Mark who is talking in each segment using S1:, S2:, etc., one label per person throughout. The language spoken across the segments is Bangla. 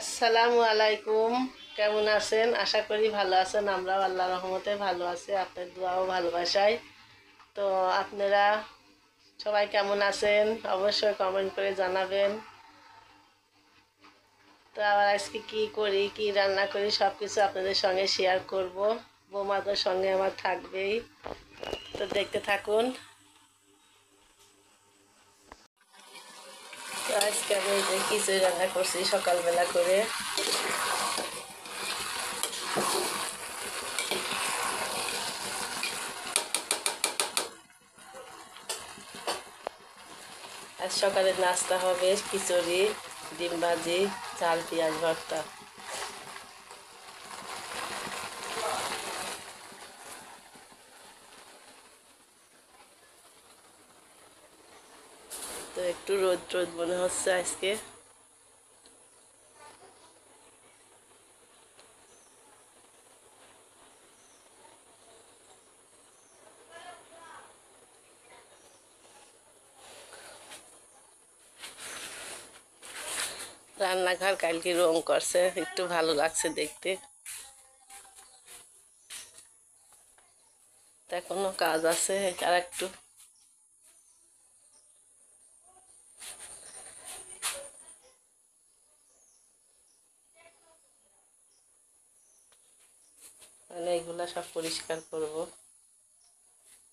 S1: আসসালামু আলাইকুম। কেমন আছেন? আশা করি ভালো আছেন। আমরাও আল্লাহর রহমতে ভালো আছি, আপনার দোয়া ও ভালোবাসায়। তো আপনারা সবাই কেমন আছেন অবশ্যই কমেন্ট করে জানাবেন। তো আবার আজকে কি করি, কি রান্না করি, সব কিছু আপনাদের সঙ্গে শেয়ার করব। বৌমাদের সঙ্গে আমার থাকবেই, তো দেখতে থাকুন। তো আজকে আমি যে খিচুড়ি রান্না করছি সকালবেলা করে। আজ সকালের নাস্তা হবে খিচুড়ি, ডিম ভাজি, চাল পেঁয়াজ ভর্তা। তো একটু রোদ রোদ মনে হচ্ছে আজকে। রান্নাঘর কালকে রং করছে, একটু ভালো লাগছে দেখতে। এখনো কাজ আছে আর একটু। মানে এগুলা সব পরিষ্কার করব।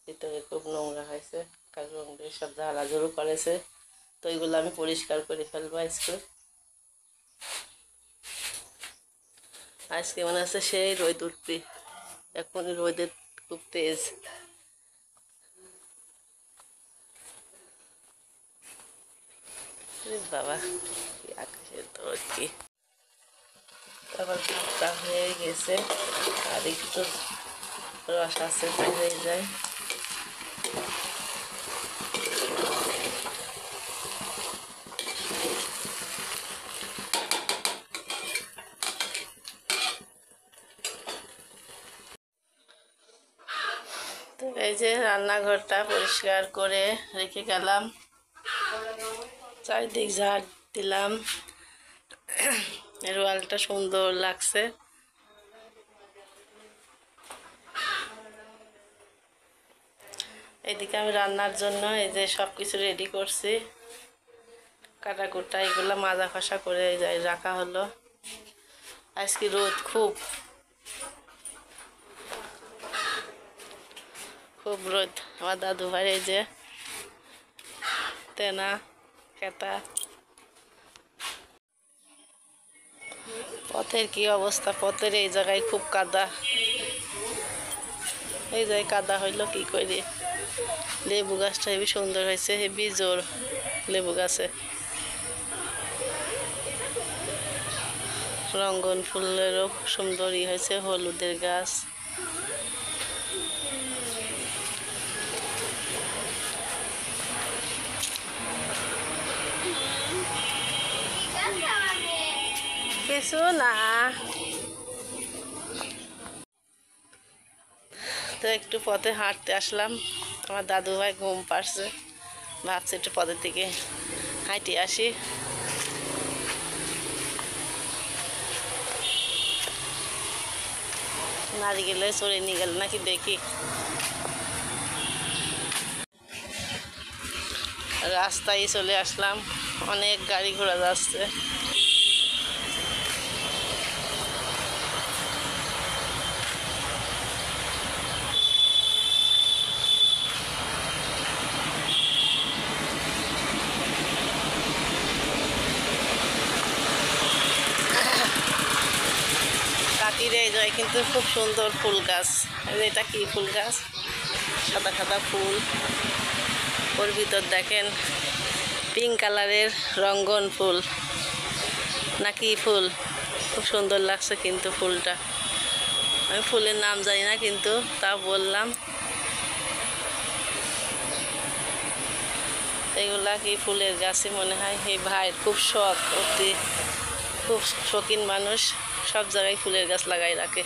S1: ভিতরে খুব নোংরা হয়েছে, কাল রং দিয়ে সব ঝাড়াঝুড়ো করেছে, তো এগুলো আমি পরিষ্কার করে ফেলবো আজকে। আজকে মনে হচ্ছে সেই রোদ উঠবে, এখন রোদের খুব তেজ। বাবা কি আকাশের রোদ কি! আবার ভাতটা হয়ে গেছে, আর একটু রস আছে হয়ে যায়। তো এই যে রান্নাঘরটা পরিষ্কার করে রেখে গেলাম, চারিদিক ঝাড় দিলাম, এর ওয়ালটা সুন্দর লাগছে। এদিকে আমি রান্নার জন্য এই যে সব কিছু রেডি করছি, কাটাকুটা এগুলো মাজা খসা করে রাখা হলো। আজকে রোদ খুব খুব রোদ। আমার দাদু ভাই এই যে তেনা খেতা। পথের কি অবস্থা, পথের এই জায়গায় খুব কাদা। এই জায়গায় কাদা হইলো কি করে। লেবু গাছটা হেবি সুন্দর হয়েছে, হেবি জোর লেবু গাছে। রঙ্গন ফুলেরও সুন্দরই হয়েছে, হলুদের গাছ। কিছু না, তো একটু পথে হাঁটতে আসলাম। আমার দাদু ভাই ঘুম পাড়ছে, ভাবছি একটু পথের দিকে হাঁটে আসি। নারিকেলে চড়ে নিয়ে গেল নাকি দেখি। রাস্তায় চলে আসলাম, অনেক গাড়ি ঘোড়া যাচ্ছে। কাকির এই যায় কিন্তু খুব সুন্দর ফুল গাছ। এটা কি ফুল গাছ? সাদা সাদা ফুল, ওর ভিতর দেখেন পিঙ্ক কালারের রঙ্গন ফুল নাকি ফুল, খুব সুন্দর লাগছে কিন্তু ফুলটা। আমি ফুলের নাম জানি না, কিন্তু তা বললাম এগুলা কি ফুলের গাছই মনে হয়। এই ভাইয়ের খুব শখ, অতি খুব শৌখিন মানুষ, সব জায়গায় ফুলের গাছ লাগাই রাখে।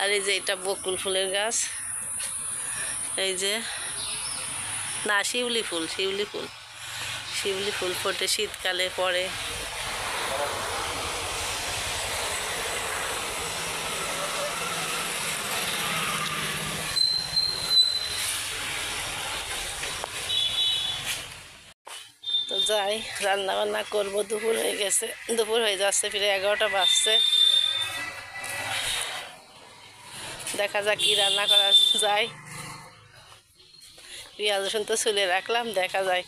S1: আর এই যে এটা বকুল ফুলের গাছ, এই যে না শিউলি ফুল, শিউলি ফুল, শিউলি ফুল ফোটে শীতকালে পরে। যাই, রান্না বান্না করবো। দুপুর হয়ে গেছে, দুপুর হয়ে যাচ্ছে, ফিরে 11টা বাজছে। দেখা যাক কি রান্না করা যায়। পেঁয়াজ রসুন তো ছুলে রাখলাম, দেখা যায়।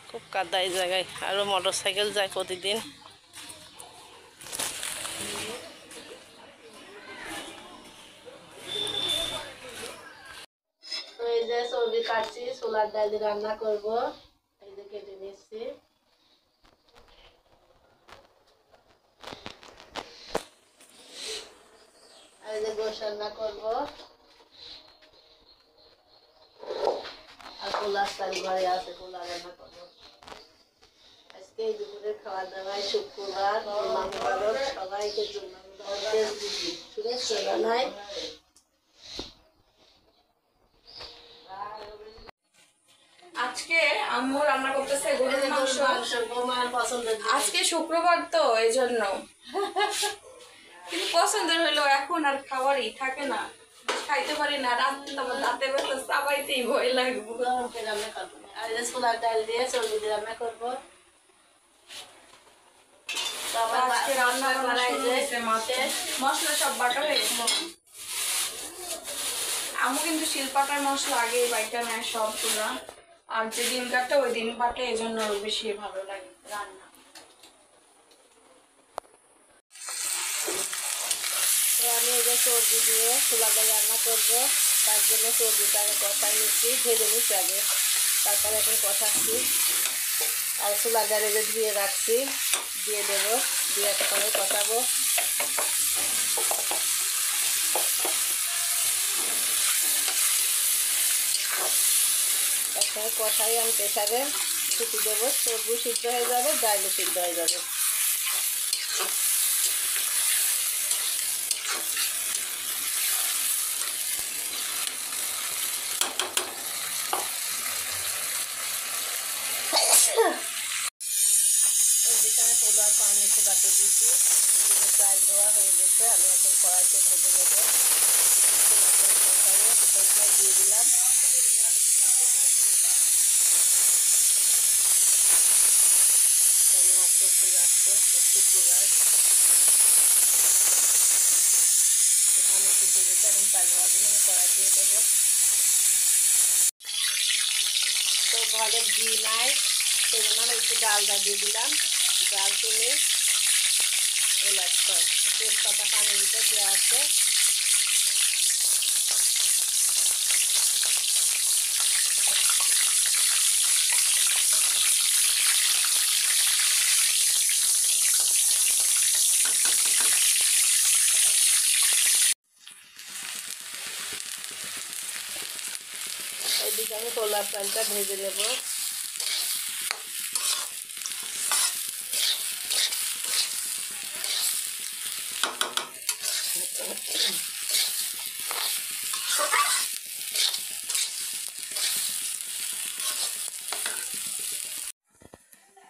S1: খুব কাদা এই জায়গায়, আরও মোটর সাইকেল যায় প্রতিদিন। তো এই যে সবজি কাটছি, ছোলার ডাল দিয়ে রান্না করবো। এই যে কেটে নিচ্ছি। আর এই যে গোশ রান্না করবো। আর পোলার চাল ঘরে আছে, পোলা রান্না করবো। আজকে এই দুপুরের খাওয়া দাওয়ায় শুক্রবার, সবাইকে জন্য শুভেচ্ছা জানাই।
S2: আজকে আম্মু রান্না করতেছে গরুর মাংস। আজকে শুক্রবার তো এই জন্য, কিন্তু পছন্দের হলো এখন আর খাবারই থাকে না, খাইতে পারি না। রাত্রে তো আমার দাঁতে ব্যথা, চাবাইতেই ভয় লাগবে।
S1: আর ছোলার ডাল দিয়ে সবজি দিয়ে রান্না করবো।
S2: আজকে রান্না মশলা সব বাটা হয়ে গেছে। আম্মু কিন্তু শিলপাটার মশলা আগেই বাইটা নেয় সবগুলা, আর যে ডিম কাটে ওই ডিম পাটে, এই জন্য বেশি ভালো লাগে রান্না।
S1: আমি এই যে সবজি দিয়ে ছোলা ডাল রান্না করবো, তার জন্য সবজিটা আগে কষাই নিচ্ছি, ভেজে নিচ্ছি আগে, তারপরে এখন কষাচ্ছি। আর ছোলা ডাল যে ধুয়ে রাখছি দিয়ে দেবো, দিয়ে একসঙ্গে কষাবো। একসঙ্গে কষাই আমি প্রেসারে ছুটি দেবো, সবজি সিদ্ধ হয়ে যাবে, ডালও সিদ্ধ হয়ে যাবে। এদিকে পোলার পানি ফোটাতে দিচ্ছি, এদিকে চাল ধোয়া হয়ে গেছে। আমি এখন কড়াইতে ভেজে নেবো, কষাবো, দিয়ে দিলাম। শুক্রবার পানি ফুটে গেছে, এখন চাল ধোয়ার জন্য আমি কড়াই দিয়ে দেবো। তো ঘরে ঘি নাই, সেই জন্য আমি একটু ডালটা দিয়ে দিলাম। ডালচিনি, এলাচ, তেজপাতা পানির ভিতর দেওয়া আছে। এদিকে আমি ছোলার চালটা ভেজে নেব।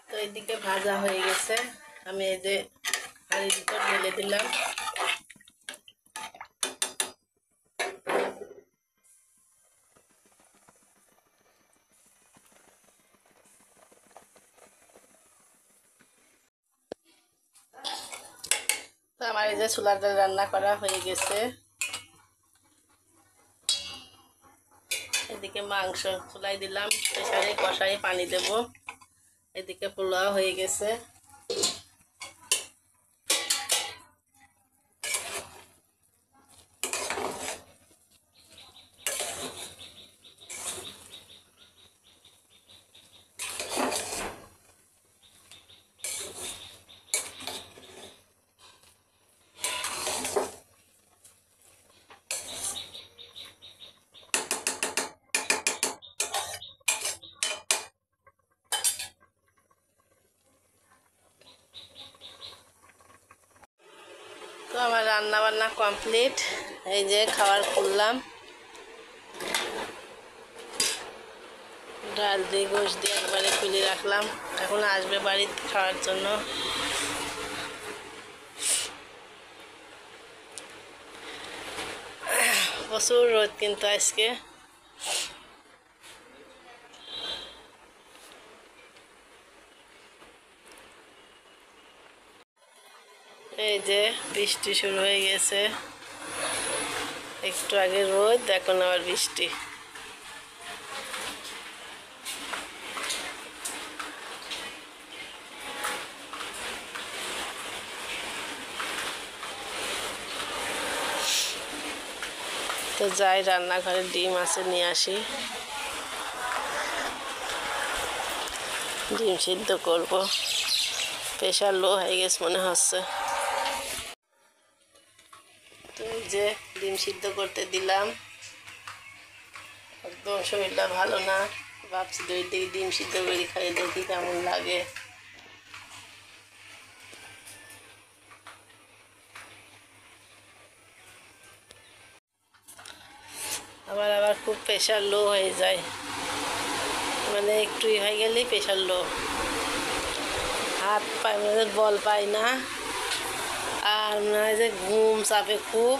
S1: তো এদিকে ভাজা হয়ে গেছে, আমি এই যে হাঁড়ির ভিতর ঢেলে দিলাম। তো আমার এই যে ছোলার ডাল রান্না করা হয়ে গেছে। এদিকে মাংস চুলাই দিলাম, প্রেসারে কষাই পানি দেব। এদিকে পোলাও হয়ে গেছে। তো আমার রান্না বান্না কমপ্লিট, এই যে খাবার করলাম, ডাল দিয়ে গোশ দিয়ে একবারে খুলে রাখলাম। এখন আসবে বাড়িতে খাওয়ার জন্য। প্রচুর রোদ কিন্তু আজকে। এই যে বৃষ্টি শুরু হয়ে গেছে, একটু আগে রোদ, এখন আবার বৃষ্টি। তো যাই, রান্নাঘরে ডিম আছে, নিয়ে আসি, ডিম সিদ্ধ করব। প্রেশার লো হয়ে গেছে মনে হচ্ছে। তো এই যে ডিম সিদ্ধ করতে দিলাম, একদম শরীরটা ভালো না, ভাবছি দুই দিকে ডিম সিদ্ধ করে খাইয়ে দেখি কেমন লাগে। আবার আবার খুব প্রেশার লো হয়ে যায়, মানে একটুই হয়ে গেলেই প্রেশার লো, হাত পায়ে মানে বল পাই না, আর মনে হয় যে ঘুম চাপে খুব,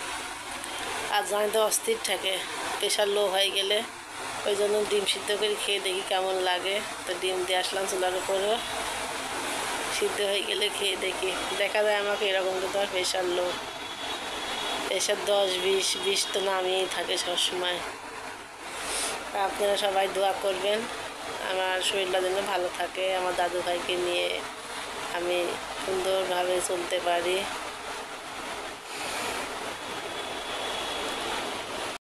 S1: আর জানিতে অস্থির থাকে প্রেশার লো হয়ে গেলে। ওই জন্য ডিম সিদ্ধ করে খেয়ে দেখি কেমন লাগে। তো ডিম দিয়ে আসলাম চুলার উপরে, সিদ্ধ হয়ে গেলে খেয়ে দেখি, দেখা যায় আমাকে এরকম তো আর প্রেশার লো, প্রেশার 10-20 তো নামিয়েই থাকে সবসময়। আপনারা সবাই দোয়া করবেন আমার শরীরটা যেন ভালো থাকে, আমার দাদু ভাইকে নিয়ে আমি সুন্দরভাবে চলতে পারি।